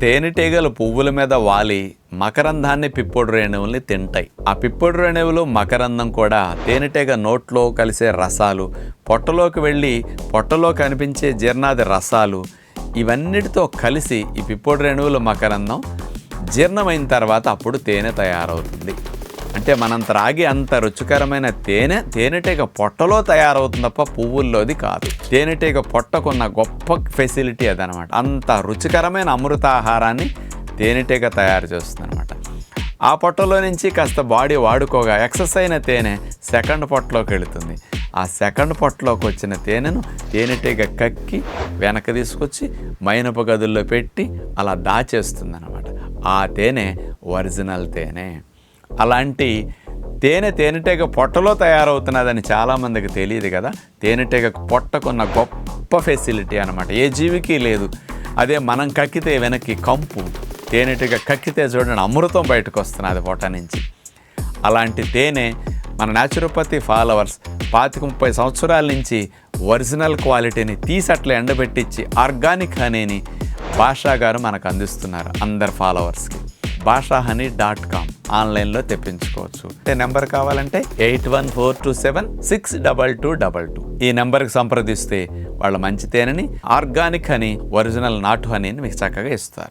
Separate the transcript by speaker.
Speaker 1: తేనెటీగలు పువ్వుల మీద వాలి మకరందాన్ని పిప్పొడు రేణువుల్ని తింటాయి. ఆ పిప్పొడు రేణువులు మకరందం కూడా తేనెటీగ నోట్లో కలిసే రసాలు, పొట్టలోకి వెళ్ళి పొట్టలో కనిపించే జీర్ణాది రసాలు, ఇవన్నిటితో కలిసి ఈ పిప్పొడు రేణువుల మకరందం జీర్ణమైన తర్వాత అప్పుడు తేనె తయారవుతుంది. అంటే మనం త్రాగి అంత రుచికరమైన తేనెటీగ పొట్టలో తయారవుతుంది తప్ప పువ్వుల్లోది కాదు. తేనెటీగ పొట్టకున్న గొప్ప ఫెసిలిటీ అదనమాట. అంత రుచికరమైన అమృతాహారాన్ని తేనెటీగ తయారు చేస్తుంది అనమాట. ఆ పొట్టలో నుంచి కాస్త బాడీ వాడుకోగా ఎక్సెస్ అయిన తేనె సెకండ్ పొట్టలోకి వెళుతుంది. ఆ సెకండ్ పొట్టలోకి వచ్చిన తేనెను తేనెటీగ కక్కి వెనక్కి తీసుకొచ్చి మైనపు గదుల్లో పెట్టి అలా దాచేస్తుంది అనమాట. ఆ తేనె ఒరిజినల్ తేనె. అలాంటి తేనెటీగ పొట్టలో తయారవుతున్నదని చాలామందికి తెలియదు కదా. తేనెటీగ పొట్టకున్న గొప్ప ఫెసిలిటీ అనమాట, ఏ జీవికి లేదు. అదే మనం కక్కితే వెనక్కి కంపు, తేనెటీగ కక్కితే చూడండి అమృతం బయటకు వస్తున్నది పొట్ట నుంచి. అలాంటి తేనె మన న్యాచురోపతి ఫాలోవర్స్ 25-30 సంవత్సరాల నుంచి ఒరిజినల్ క్వాలిటీని తీసి అట్లా ఎండబెట్టించి ఆర్గానిక్ హనీని భాషా గారు మనకు అందిస్తున్నారు అందరు ఫాలోవర్స్కి. bhashahoney.com ఆన్లైన్లో తెప్పించుకోవచ్చు. నెంబర్ కావాలంటే 8142762222 ఈ నెంబర్కి సంప్రదిస్తే వాళ్ళ మంచి తేనెని, ఆర్గానిక్ హనీ, ఒరిజినల్ నాటు హనీని మీకు చక్కగా ఇస్తారు.